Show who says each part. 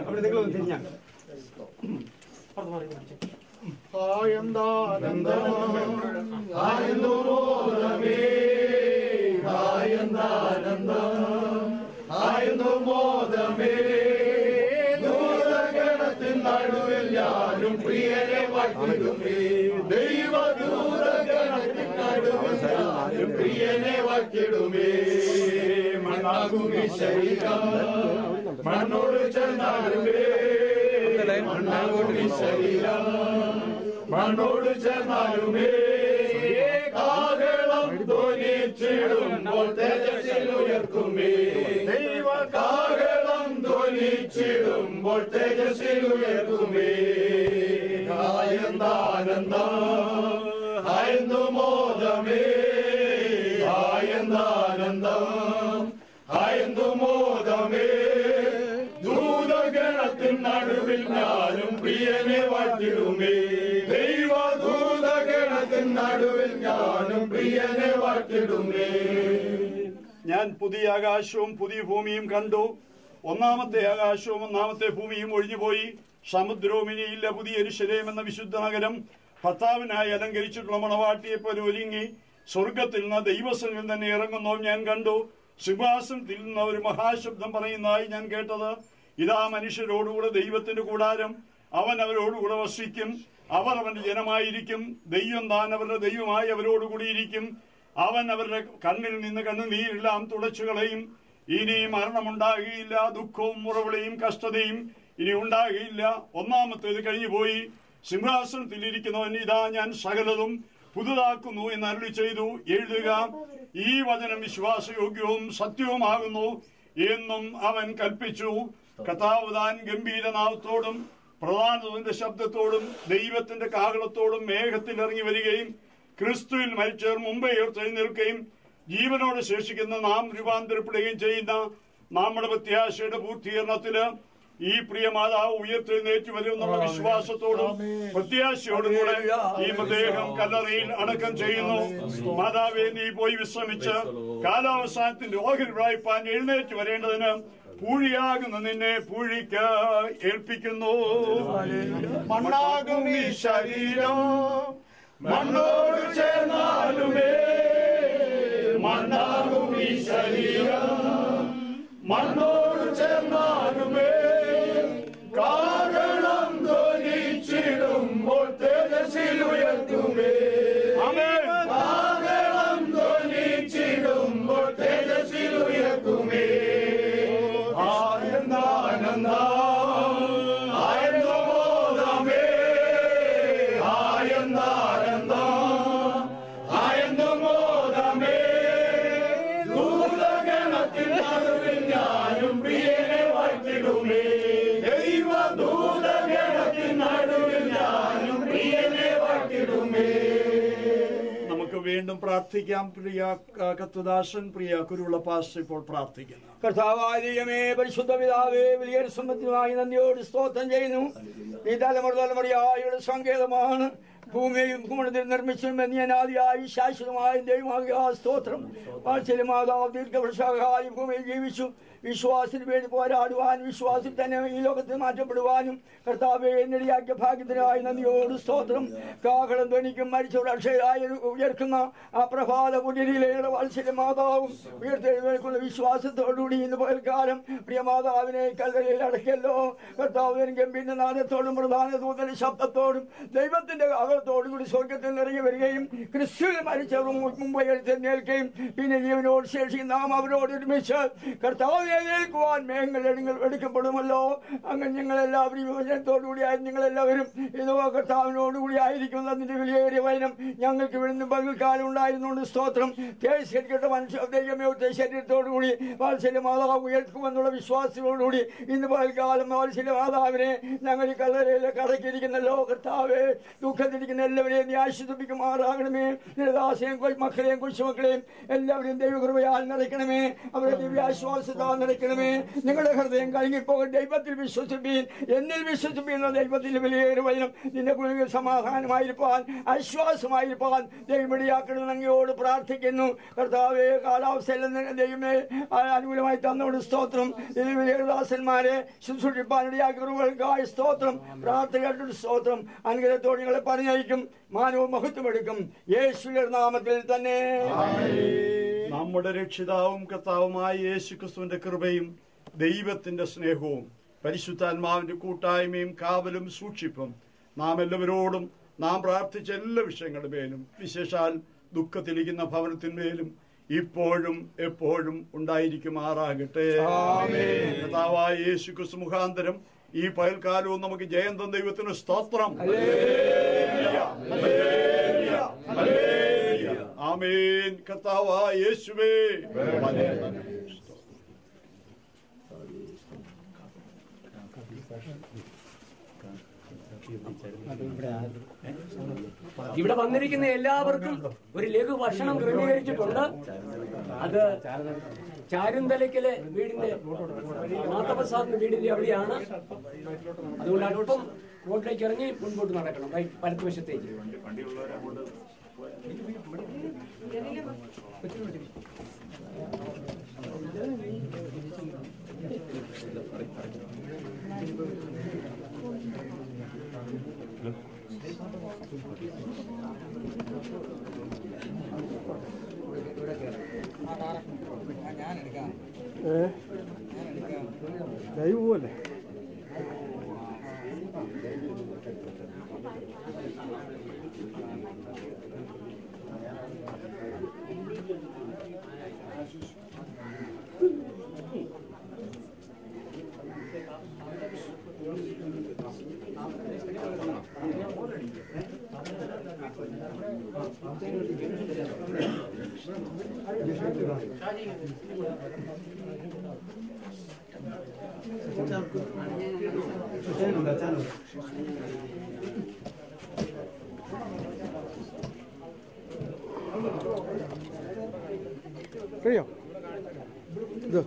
Speaker 1: അവിടെ നിങ്ങളൊന്ന് തിരിഞ്ഞാൽ
Speaker 2: നടുവിൽ ഞാനും പ്രിയനെ വാഴ്ത്തിടുമേ. ദൈവദൂതഗണത്തിൻ നടുവിൽ ഞാനും പ്രിയനെ വാഴ്ത്തിടുമേ. മണ്ണാകുമീ ശരീരം മണ്ണോട് ചേർന്നാലുമേ, മണ്ണാകുമീ ശരീരം മണ്ണോട് ചേർന്നാലുമേ, കാഹളം ധ്വനിച്ചിടുമ്പോൾ തേജസ്സിൽ ഉയർത്തുമേ. ദൈവ കാഹളം ധ്വനിച്ചിടുമ്പോൾ തേജസ്സിൽ ഉയർത്തുമേ. ആയന്താനന്ദം ആയന്തു മോദമേ, ആയന്താനന്ദം ആയന്തു മോദമേ. ദൂതഗണത്തിൻ നടുവിൽ ഞാനും പ്രിയനെ വാഴ്ത്തിടുമേ. ദൈവദൂതഗണത്തിൻ നടുവിൽ ഞാനും പ്രിയനെ വാഴ്ത്തിടുമേ.
Speaker 3: ഞാൻ പുതിയ ആകാശവും പുതിയ ഭൂമിയും കണ്ടു. ഒന്നാമത്തെ ആകാശവും ഒന്നാമത്തെ ഭൂമിയും ഒഴിഞ്ഞുപോയി. സമുദ്രവും ഇനിയില്ല. പുതിയ യെരൂശലേം എന്ന വിശുദ്ധ നഗരം ഭർത്താവിനായി അലങ്കരിച്ചിട്ടുള്ള മണവാട്ടിയെ പോലെ ഒരുങ്ങി സ്വർഗത്തിൽ നിന്ന് ദൈവസന്നിധിയിൽ തന്നെ ഇറങ്ങുന്നു ഞാൻ കണ്ടു. സിംഹാസനത്തിൽ നിന്ന് ഒരു മഹാശബ്ദം പറയുന്നതായി ഞാൻ കേട്ടത്, ഇതാ മനുഷ്യരോടുകൂടെ ദൈവത്തിന്റെ കൂടാരം, അവൻ അവരോടുകൂടെ വസിക്കും, അവർ അവന്റെ ജനമായിരിക്കും, ദൈവം താൻ അവരുടെ ദൈവമായി അവരോടുകൂടിയിരിക്കും. അവൻ അവരുടെ കണ്ണിൽ നിന്ന് കണ്ണുനീരെല്ലാം തുടച്ചു കളയും. ഇനി മരണമുണ്ടാകുകയില്ല, ദുഃഖവും മുറവിളിയും കഷ്ടതയും ഇനി ഉണ്ടാകുകയില്ല. ഒന്നാമത്തേത് കഴിഞ്ഞുപോയി. സിംഹാസനത്തിൽ ഇരിക്കുന്നവൻ ഇതാ ഞാൻ സകലതും പുതുതാക്കുന്നു എന്ന് അരുളി ചെയ്തു. എഴുതുക, ഈ വചനം വിശ്വാസയോഗ്യവും സത്യവുമാകുന്നു എന്നും അവൻ കൽപ്പിച്ചു. കർത്താവ് താൻ ഗംഭീരനാദത്തോടും പ്രധാനത്തിന്റെ ശബ്ദത്തോടും ദൈവത്തിന്റെ കാഹളത്തോടും മേഘത്തിൽ ഇറങ്ങി വരികയും ക്രിസ്തുവിൽ മരിച്ചവർ മുമ്പേ ഉയർത്തെഴുന്നേൽക്കുകയും ജീവനോട് ശേഷിക്കുന്ന നാം രൂപാന്തരപ്പെടുകയും ചെയ്യുന്ന നമ്മുടെ പ്രത്യാശയുടെ പൂർത്തീകരണത്തില് ഈ പ്രിയ മാതാവ് ഉയർത്തെഴുന്നേറ്റ് വരുമെന്നുള്ള വിശ്വാസത്തോടും പ്രത്യാശയോടും കൂടെ ഈ മൃതദേഹം കല്ലറയിൽ അടക്കം ചെയ്യുന്നു. മാതാവേ, നീ പോയി വിശ്രമിച്ച് കാലാവസാനത്തിന്റെ ഓഹരി വായ്പാൻ എഴുന്നേറ്റ് വരേണ്ടതിന് പൂഴിയാകുന്ന നിന്നെ പൂഴിക്ക് ഏൽപ്പിക്കുന്നു.
Speaker 2: മണ്ണാകും ഈ ശരീരം മണ്ണോട് ചേർന്നാലുമേ, മണ്ണാകും ഈ ശരീരം മണ്ണോട് ചേർന്നാലുമേ, കാഹളം ധ്വനിച്ചിടുമ്പോൾ തേജസ്സിൽ ഉയർത്തുമേ. കാഹളം ധ്വനിച്ചിടുമ്പോൾ തേജസ്സിൽ ഉയർത്തുമേ. ആനന്ദാനന്ദ ആനന്ദ മോദമേ, ആനന്ദാനന്ദ ആനന്ദ മോദമേ. ദൂതഗണത്തിൻ നടുവിൽ ഞാനും പ്രിയനെ വാഴ്ത്തിടുമേ. ദൈവദൂതഗണത്തിൻ നടുവിൽ ഞാനും പ്രിയനെ വാഴ്ത്തിടുമേ.
Speaker 3: നമുക്ക് വീണ്ടും പ്രാർത്ഥിക്കാം. പ്രിയ കത്തുദാസൻ, പ്രിയ കുരുള്ള പാസ്റ്റർ ഇപ്പോൾ പ്രാർത്ഥിക്കുന്നു.
Speaker 4: കർത്താവായ ദൈവമേ, പരിശുദ്ധ പിതാവേ, വലിയ സമ്പത്തിനുമായി നന്ദിയോട് സ്തോത്രം ചെയ്യുന്നു. ഈ തലമുറയായുടെ സങ്കേതമാണ്. ഭൂമിയും ഭൂമണ്ഡലത്തിൽ നിർമ്മിച്ചും എന്നതിയായി ശാശ്വതമായ ദൈവമാകിയ സ്തോത്രം. വാത്സല്യമാതാവ് ദീർഘവർഷമായി ഭൂമിയിൽ ജീവിച്ചു. വിശ്വാസത്തിന് വേണ്ടി പോരാടുവാനും വിശ്വാസത്തിൽ തന്നെ ഈ ലോകത്തിൽ മാറ്റപ്പെടുവാനും കർത്താവെ എന്നിടയാക്കിയ ഭാഗ്യത്തിനായി നന്ദിയോട് സ്തോത്രം. കാഹളം ധ്വനിക്കും മരിച്ചവർ അക്ഷയരായി ഉയർക്കുന്ന ആ പ്രഭാത പുണ്യനിലയുടെ വാത്സല്യ മാതാവും ഉയർത്തെഴുന്നേൽക്കുന്ന വിശ്വാസത്തോടുകൂടി ഇന്ന് പകൽക്കാലം പ്രിയ മാതാവിനെ കല്ലറയിൽ അടയ്ക്കല്ലോ. കർത്താവിനും ഗംഭീരനാദത്തോടും പ്രധാന ദൂതന്റെ ശബ്ദത്തോടും ദൈവത്തിന്റെ കാഹളത്തോടും കൂടി സ്വർഗത്തിൽ ഇറങ്ങി വരികയും ക്രിസ്തുവിൽ മരിച്ചവർ മുമ്പ് എഴുന്നേൽക്കുകയും പിന്നെ ജീവനോട് ശേഷിക്കുന്ന നാം അവരോട് ഒരുമിച്ച് കർത്താവിനെ ഏൽക്കുവാൻ മേഘങ്ങൾ എടുക്കപ്പെടുമല്ലോ. അങ്ങനെ ഞങ്ങളെല്ലാവരും യോജനത്തോടുകൂടിയായി ഞങ്ങളെല്ലാവരും ഇതോ കർത്താവിനോടുകൂടി ആയിരിക്കുന്ന അതിന്റെ വിലയേറിയ വചനം ഞങ്ങൾക്ക് വേണ്ടി പകൽക്കാലം ഉണ്ടായിരുന്നുകൊണ്ട് സ്തോത്രം. തേജസ്കരിക്കട്ട മനുഷ്യ ദൈവമേ, ശരീരത്തോടുകൂടി വാത്സല്യ മാതാവ് ഉയർക്കുമെന്നുള്ള വിശ്വാസത്തോടുകൂടി ഇന്ന് പകൽക്കാലം വാത്സല്യ മാതാവിനെ ഞങ്ങൾ ഈ കല്ലറയിലേക്ക് അടക്കിയിരിക്കുന്നല്ലോ. കർത്താവേ, ദുഃഖത്തിന്റെ പ്രാർത്ഥിക്കുന്ന എല്ലാവരെയും നീ ആശ്വസിപ്പിക്കുമാറാകണമേ. നിരദാസയും മക്കളെയും കൊച്ചുമക്കളെയും എല്ലാവരെയും ദൈവകൃപയാൽ നിറയ്ക്കണമേ. അവരെ ദിവ്യാശ്വാസത്താൽ നിറയ്ക്കണമേ. നിങ്ങളുടെ ഹൃദയം കലങ്ങിപ്പോകാൻ ദൈവത്തിൽ വിശ്വസിപ്പീൻ, എന്നിൽ വിശ്വസിപ്പീൻ. ദൈവത്തിന്റെ വലിയൊരു വചനം നിന്റെ കുഞ്ഞുങ്ങൾ സമാധാനമായിരിക്കാൻ ആശ്വാസമായിരിക്കാൻ ദൈവമിടിയാക്കണമെന്ന് അങ്ങയോട് പ്രാർത്ഥിക്കുന്നു. കർത്താവേ, കാലാവസ്ഥയെല്ലാം ദൈവമേ അനുകൂലമായി തന്നോട് സ്തോത്രം. ദാസന്മാരെ ശുശ്രൂഷിപ്പാനിടയാക്കിയ കൃപകൾക്കായി സ്തോത്രം. പ്രാർത്ഥനയായിട്ടൊരു സ്തോത്രം. അനുഗ്രഹത്തോടെ ഞങ്ങളെ പറഞ്ഞയക്കും, മാനവും മഹത്വമെടുക്കും. യേശുവിന്റെ നാമത്തിൽ തന്നെ.
Speaker 3: നമ്മുടെ രക്ഷിതാവും കർത്താവുമായ യേശു ക്രിസ്തുവിന്റെ കൃപയും ദൈവത്തിന്റെ സ്നേഹവും പരിശുദ്ധാത്മാവിന്റെ കൂട്ടായ്മയും കാവലും സൂക്ഷിപ്പും നാം എല്ലാവരോടും നാം പ്രാർത്ഥിച്ച എല്ലാ വിഷയങ്ങളുടെ മേലും വിശേഷാൽ ദുഃഖത്തിലിരിക്കുന്ന ഭവനത്തിന്മേലും ഇപ്പോഴും എപ്പോഴും ഉണ്ടായിരിക്കുമാറാകട്ടെ. കർത്താവായ യേശു ക്രിസ്തു മുഖാന്തരം ഈ പകൽക്കാലവും നമുക്ക് ജയം തന്ന ദൈവത്തിന് സ്തോത്രം. ആമേൻ. കർത്താവായ യേശുവേ,
Speaker 1: ഇവിടെ വന്നിരിക്കുന്ന എല്ലാവർക്കും ഒരു ലഘു ഭക്ഷണം ക്രമീകരിച്ചിട്ടുണ്ട്. അത് ചാരുന്തലയ്ക്കലെ വീടിന്റെ മാത്തപ്രസാദിന്റെ വീടിന്റെ അവിടെയാണ്. അതുകൊണ്ട് അല്പം റോഡിലേക്ക് ഇറങ്ങി മുൻപോട്ട് നടക്കണം, വലത്തുവശത്തേക്ക്.
Speaker 5: ദൈവമല്ലേ കഴിയോ ഇത്